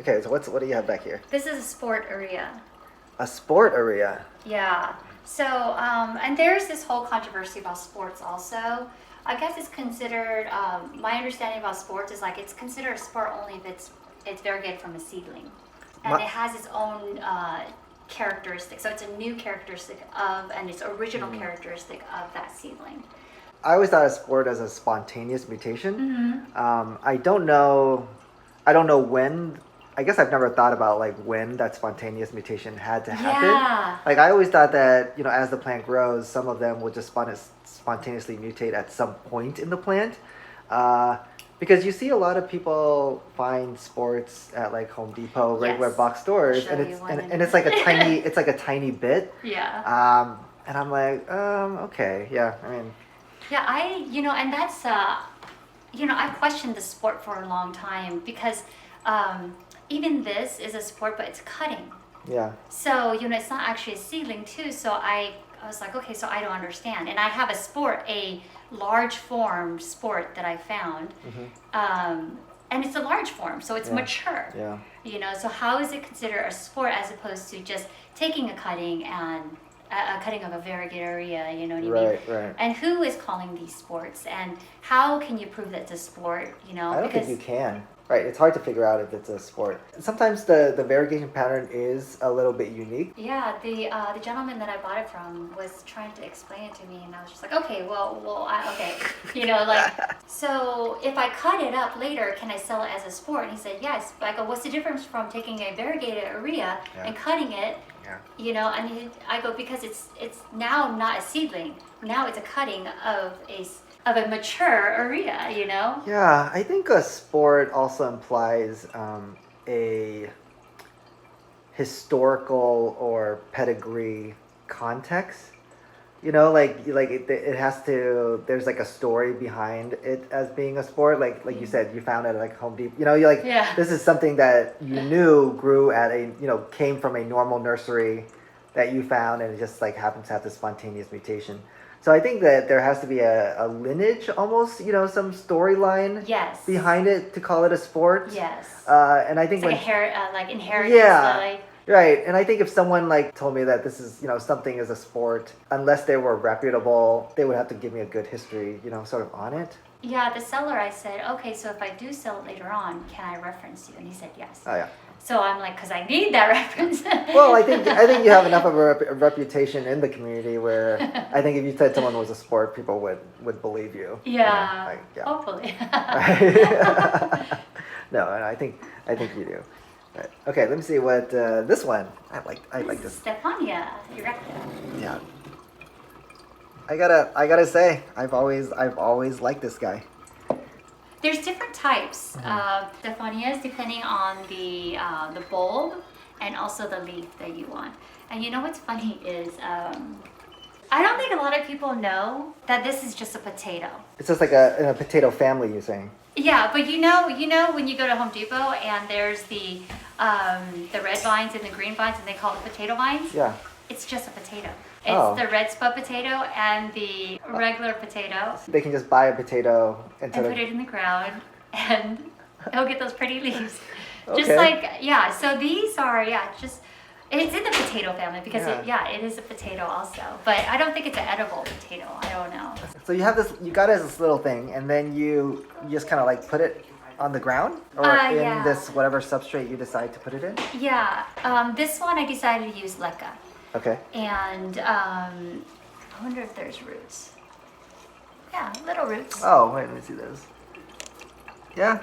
Okay, so what do you have back here? This is a sport area. A sport area. Yeah. So, and there's this whole controversy about sports also. I guess it's considered, my understanding about sports is like it's considered a sport only if it's variegated from a seedling. And it has its own characteristic. So it's a new characteristic of, and its original characteristic of that seedling. I always thought of sport as a spontaneous mutation. Mm-hmm. I don't know when. I guess I've never thought about like when that spontaneous mutation had to happen. Yeah. Like I always thought that as the plant grows, some of them will just spontaneously mutate at some point in the plant. Because you see a lot of people find sports at like Home Depot, regular box stores, and it's like a tiny bit. Yeah. And I'm like, okay, yeah. I mean. Yeah, and that's I questioned the sport for a long time because even this is a sport, but it's cutting. Yeah. So, it's not actually a seedling too. So I was like, okay, so I don't understand. And I have a large form sport that I found. Mm-hmm. And it's a large form, so it's mature. Yeah. So how is it considered a sport as opposed to just taking a cutting and a cutting of a variegated area, you know what I mean? Right. And who is calling these sports? And how can you prove that it's a sport, I don't think you can. Right, it's hard to figure out if it's a sport. Sometimes the variegation pattern is a little bit unique. Yeah, the gentleman that I bought it from was trying to explain it to me, and I was just like, okay, okay, so if I cut it up later, can I sell it as a sport? And he said yes. But I go, what's the difference from taking a variegated area and cutting it? Yeah. And I go, because it's now not a seedling. Now it's a cutting of a mature area, Yeah, I think a sport also implies a historical or pedigree context. It has to. There's like a story behind it as being a sport. Like you said, you found it at like Home Depot. This is something that you knew grew at came from a normal nursery that you found, and it just like happens to have this spontaneous mutation. So I think that there has to be a lineage, almost, some storyline behind it to call it a sport. Yes. And I think it's like inheritance. Yeah. Right. And I think if someone like told me that this is, something is a sport, unless they were reputable, they would have to give me a good history, sort of on it. Yeah, the seller, I said, okay, so if I do sell it later on, can I reference you? And he said yes. Oh, yeah. So I'm like, because I need that reference. Well, I think you have enough of a reputation in the community where I think if you said someone was a sport, people would believe you. Yeah, hopefully. No, I think you do. Right. Okay, let me see what this one. I like this. Stephania erecta. Yeah. I gotta say, I've always liked this guy. There's different types of Stephanias depending on the bulb and also the leaf that you want. And what's funny is I don't think a lot of people know that this is just a potato. It's just like a potato family, you're saying? Yeah, but you know when you go to Home Depot and there's the red vines and the green vines and they call it potato vines? Yeah. It's just a potato. It's the red spud potato and the regular potato. They can just buy a potato and put it in the ground and it'll get those pretty leaves. Okay. Just like, so these are, it's in the potato family because it is a potato also. But I don't think it's an edible potato. I don't know. So you got it as this little thing and then you just kind of like put it on the ground or in this whatever substrate you decide to put it in? Yeah, this one I decided to use leca. Okay. And I wonder if there's roots. Yeah, little roots. Oh, wait, let me see those. Yeah.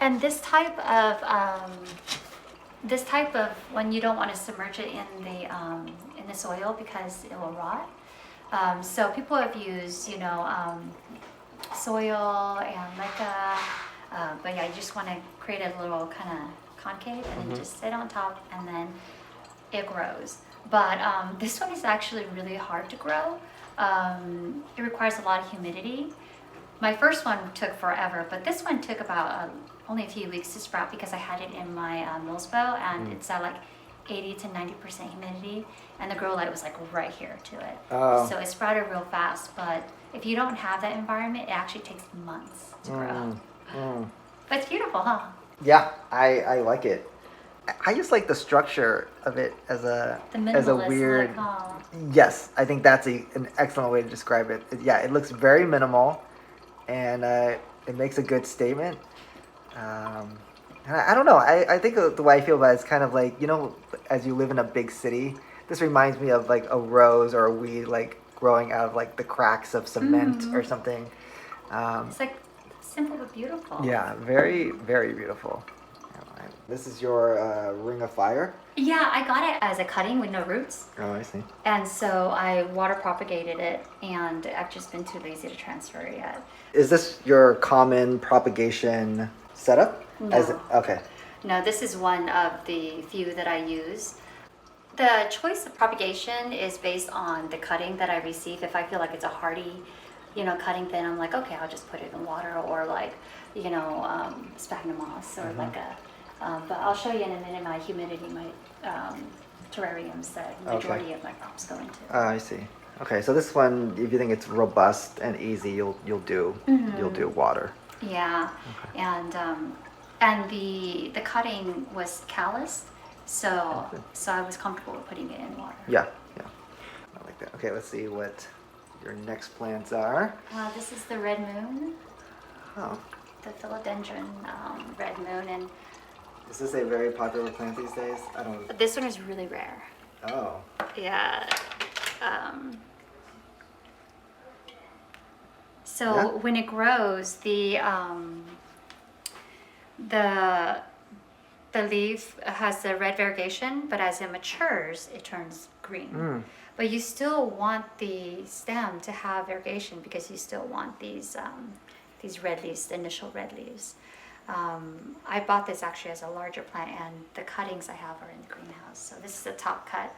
And this type of when you don't want to submerge it in the soil because it will rot. So people have used, soil and leca, but you just want to create a little kind of concave and then just sit on top and then it grows. But this one is actually really hard to grow. It requires a lot of humidity. My first one took forever, but this one took about only a few weeks to sprout because I had it in my Mills bow and it's at like 80 to 90% humidity and the grow light was like right here to it. Oh. So it sprouted real fast, but if you don't have that environment, it actually takes months to grow. But it's beautiful, huh? Yeah, I like it. I just like the structure of it as a The minimalist weird. look, huh? Yes, I think that's an excellent way to describe it. Yeah, it looks very minimal, and it makes a good statement. And I don't know. I think the way I feel about it is kind of like, as you live in a big city, this reminds me of like a rose or a weed like growing out of like the cracks of cement or something. It's like simple but beautiful. Yeah, very, very beautiful. This is your Ring of Fire. Yeah, I got it as a cutting with no roots. Oh, I see. And so I water propagated it, and I've just been too lazy to transfer it yet. Is this your common propagation setup? No. Okay. No, this is one of the few that I use. The choice of propagation is based on the cutting that I receive. If I feel like it's a hardy, cutting, then I'm like, okay, I'll just put it in water, or like, sphagnum moss, or like a, but I'll show you in a minute my humidity, my terrariums that majority of my crops go into. Oh, I see. Okay, so this one, if you think it's robust and easy, you'll do water. Yeah, and the cutting was calloused, so I was comfortable with putting it in water. Yeah. I like that. Okay, let's see what your next plants are. This is the red moon. Oh. The philodendron red moon, and Is this a very popular plant these days? I don't. this one is really rare. Oh. Yeah. So when it grows, the leaf has the red variegation, but as it matures, it turns green. But you still want the stem to have variegation because you still want these red leaves, the initial red leaves. I bought this actually as a larger plant, and the cuttings I have are in the greenhouse. So this is the top cut,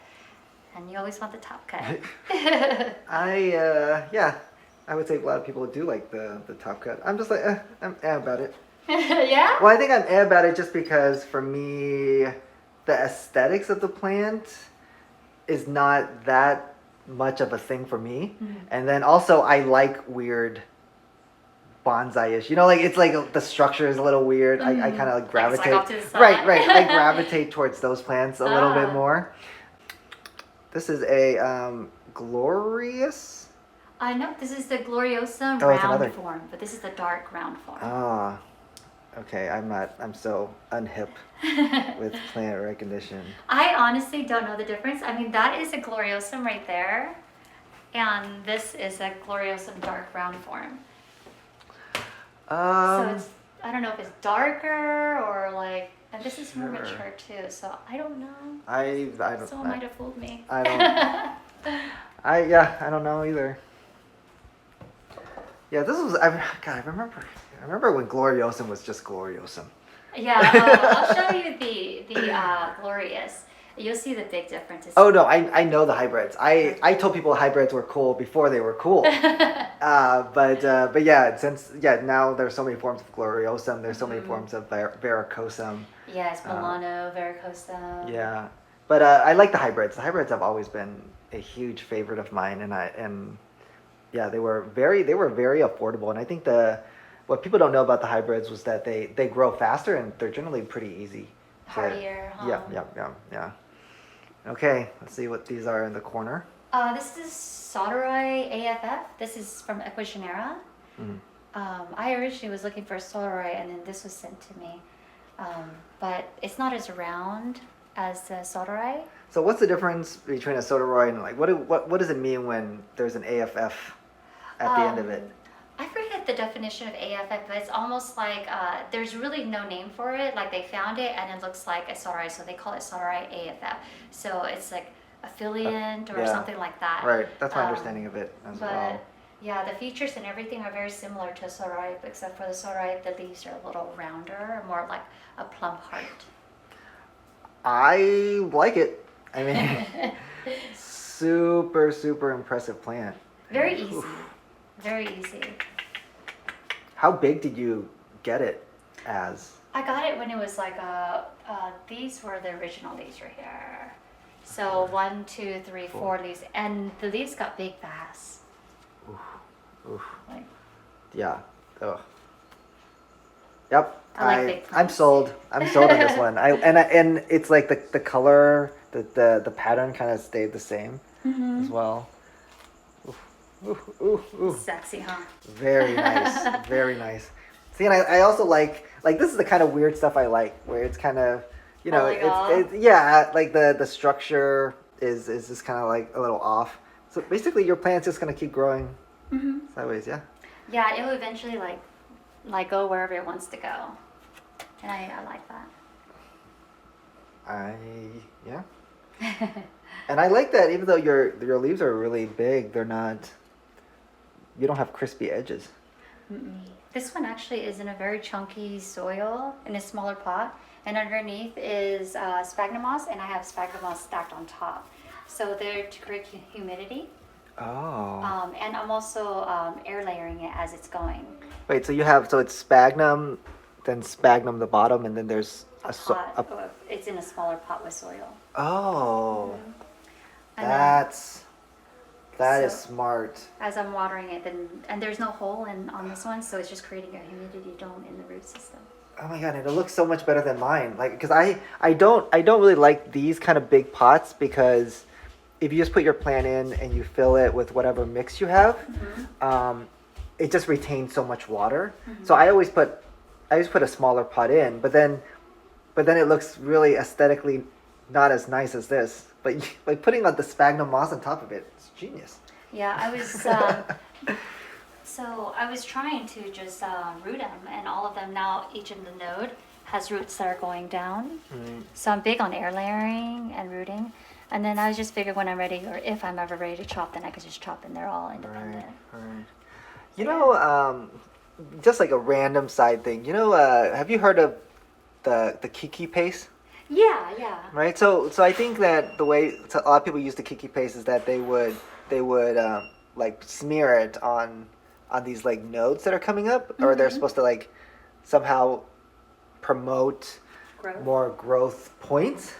and you always want the top cut. I would say a lot of people do like the top cut. I'm just like, I'm about it. Yeah? Well, I think I'm about it just because for me, the aesthetics of the plant is not that much of a thing for me. And then also I like weird bonsai-ish. Like it's like the structure is a little weird. I kind of like gravitate. Like off to the side. Right. I gravitate towards those plants a little bit more. This is a glorious. I know, this is the Gloriosum Oh, it's round another. form, but this is the dark round form. Ah. Okay, I'm so unhip with plant recognition. I honestly don't know the difference. I mean, that is a Gloriosum right there, and this is a Gloriosum dark round form. So it's, I don't know if it's darker or like, and this is more mature too, so I don't know. I don't. Someone might have fooled me. I don't. I don't know either. Yeah, this was. I remember when Gloriosum was just Gloriosum. Yeah, I'll show you the Glorious. You'll see the big differences. Oh no, I know the hybrids. I told people hybrids were cool before they were cool. But yeah, now there's so many forms of Gloriosum. There's so many forms of Varicosum. Yes, Milano, Varicosum. Yeah, but I like the hybrids. The hybrids have always been a huge favorite of mine, and yeah, they were very affordable. And I think what people don't know about the hybrids was that they grow faster and they're generally pretty easy. Hardier, huh? Yeah. Okay, let's see what these are in the corner. This is Solerai AFF. This is from Equigenera. I originally was looking for Solerai, and then this was sent to me. But it's not as round as the Solerai. So what's the difference between a Solerai and like what does it mean when there's an AFF at the end of it? I forget the definition of AFF, but it's almost like there's really no name for it. Like they found it and it looks like a Solerai, so they call it Solerai AFF. So it's like affiliate or something like that. Right, that's my understanding of it as well. But yeah, the features and everything are very similar to a Solerai, except for the Solerai, the leaves are a little rounder, more like a plump heart. I like it. I mean, super impressive plant. Very easy. Very easy. How big did you get it as? I got it when it was like these were the original leaves right here. So 1, 2, 3, 4 leaves, and the leaves got big fast. Oof. Like, Yeah. Ugh. Yep. I like big plants. I'm sold. I'm sold on this one. And it's like the color, the pattern kind of stayed the same as well. Ooh. Sexy, huh? Very nice. Very nice. See, and I also like this is the kind of weird stuff I like, where it's kind of, you know, yeah, like the structure is just kind of like a little off. So basically, your plant's just gonna keep growing sideways, yeah. Yeah, it will eventually like go wherever it wants to go, and I like that. Yeah. And I like that, even though your leaves are really big, they're not. You don't have crispy edges. This one actually is in a very chunky soil in a smaller pot, and underneath is sphagnum moss, and I have sphagnum moss stacked on top. So they're to create humidity. Oh. And I'm also air layering it as it's going. Wait, so it's sphagnum, then sphagnum the bottom, and then there's it's in a smaller pot with soil. Oh. That is smart. As I'm watering it, and there's no hole on this one, so it's just creating a humidity dome in the root system. Oh my god, and it looks so much better than mine. Like, because I don't really like these kind of big pots, because if you just put your plant in and you fill it with whatever mix you have, it just retains so much water. So I always put a smaller pot in, but then it looks really aesthetically not as nice as this. But like putting the sphagnum moss on top of it, it's genius. Yeah, I was so I was trying to just root them, and all of them now, each of the node has roots that are going down. So I'm big on air layering and rooting. And then I was just figured when I'm ready, or if I'm ever ready to chop, then I could just chop and they're all independent. Right. You know, just like a random side thing. You know, have you heard of the Keiki paste? Yeah. Right. So I think that the way a lot of people use the Keiki paste is that they would like smear it on these like nodes that are coming up, or they're supposed to like somehow promote more growth points.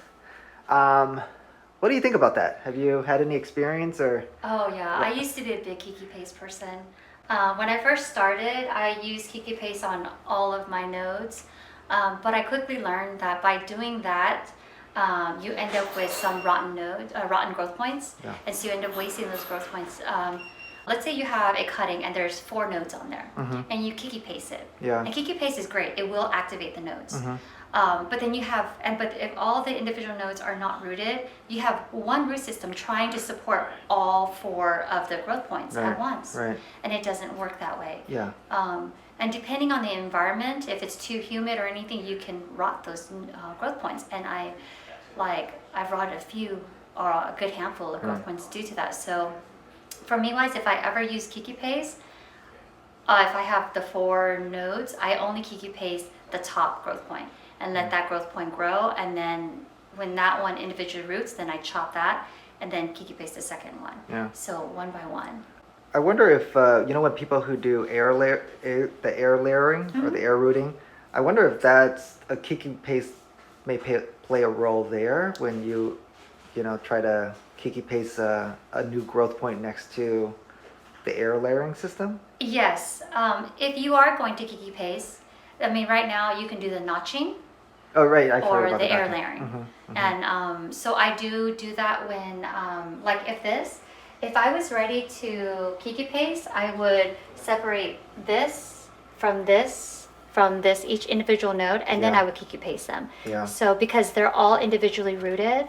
What do you think about that? Have you had any experience or? Oh yeah, I used to be a big Keiki paste person. When I first started, I used Keiki paste on all of my nodes, but I quickly learned that by doing that, you end up with some rotten growth points, and so you end up wasting those growth points. Let's say you have a cutting and there's 4 nodes on there, and you Keiki paste it. And Keiki paste is great; it will activate the nodes. But then but if all the individual nodes are not rooted, you have one root system trying to support all 4 of the growth points at once. And it doesn't work that way. And depending on the environment, if it's too humid or anything, you can rot those growth points. And I've rotted a few, or a good handful of growth points due to that. So for me wise, if I ever use Keiki paste, if I have the 4 nodes, I only Keiki paste the top growth point and let that growth point grow, and then when that one individually roots, then I chop that and then Keiki paste the second one. So one by one. I wonder if you know, when people who do the air layering or the air rooting, I wonder if that's a Keiki paste may play a role there when you try to Keiki paste a new growth point next to the air layering system. Yes, if you are going to Keiki paste, I mean, right now you can do the notching. Oh right, I've heard about the air layering. And so I do that when like if I was ready to Keiki paste, I would separate this from each individual node, and then I would Keiki paste them. So because they're all individually rooted,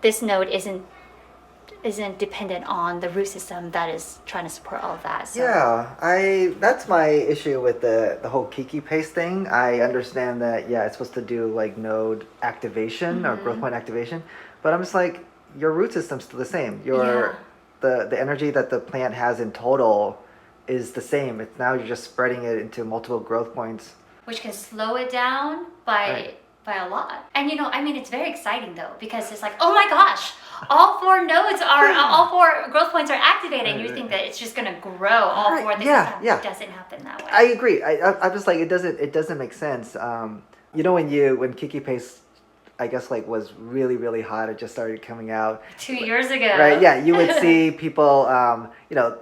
this node isn't dependent on the root system that is trying to support all of that. So. Yeah, that's my issue with the whole Keiki paste thing. I understand that it's supposed to do like node activation or growth point activation, but I'm just like, your root system's still the same. The energy that the plant has in total is the same. It's now you're just spreading it into multiple growth points, which can slow it down by a lot. And I mean, it's very exciting though, because it's like, oh my gosh, all 4 nodes are all 4 growth points are activated, and you think that it's just going to grow all 4 at the same time. It doesn't happen that way. I agree. I'm just like, it doesn't make sense. When Keiki paste, I guess, like, was really, really hot, it just started coming out 2 years ago. Right, yeah, you would see people,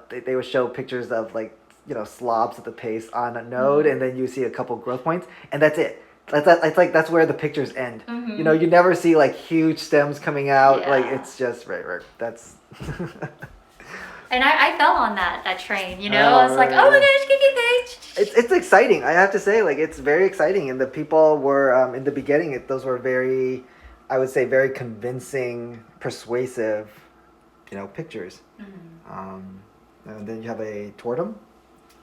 they would show pictures of like slobs of the paste on a node, and then you see a couple growth points, and that's it. It's like that's where the pictures end. You never see like huge stems coming out. Yeah. Like it's just right. That's. And I fell on that train. I was like, oh my gosh, Keiki. It's exciting. I have to say, like it's very exciting, and the people were in the beginning. Those were very, I would say, very convincing, persuasive, pictures. And then you have a tortum.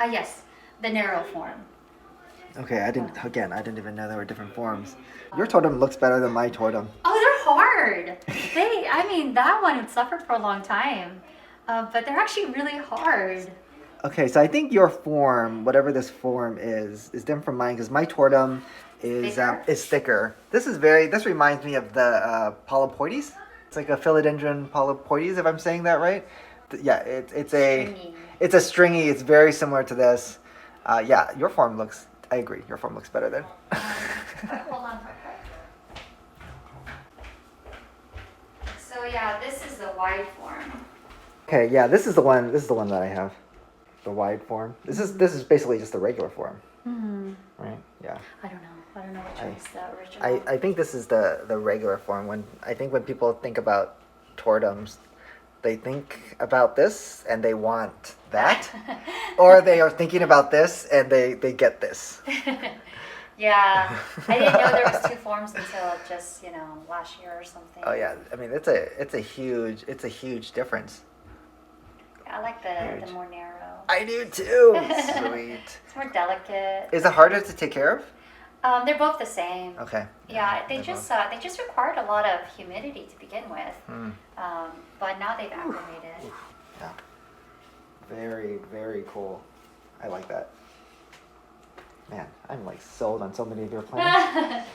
Yes, the narrow form. Okay, I didn't even know there were different forms. Your tortum looks better than my tortum. Oh, they're hard. That one had suffered for a long time, but they're actually really hard. Okay, so I think your form, whatever this form is different from mine because my tortum is thicker. This reminds me of the polypoides. It's like a Philodendron polypoides, if I'm saying that right. Yeah, it's a stringy. It's very similar to this. Yeah, your form looks. I agree. Your form looks better then. Hold on. So yeah, this is the wide form. Okay, yeah, this is the one that I have. The wide form. This is basically just the regular form. Right? Yeah. I don't know which one's the original. I think this is the regular form. When people think about tortums, they think about this and they want that, or they are thinking about this and they get this. Yeah, I didn't know there was two forms until just last year or something. Oh yeah, it's a huge difference. I like the more narrow. I do too. Sweet. It's more delicate. Is it harder to take care of? They're both the same. Okay. Yeah, they just required a lot of humidity to begin with, but now they've acclimated. Yeah. Very, very cool. I like that. Man, I'm like sold on so many of your plants.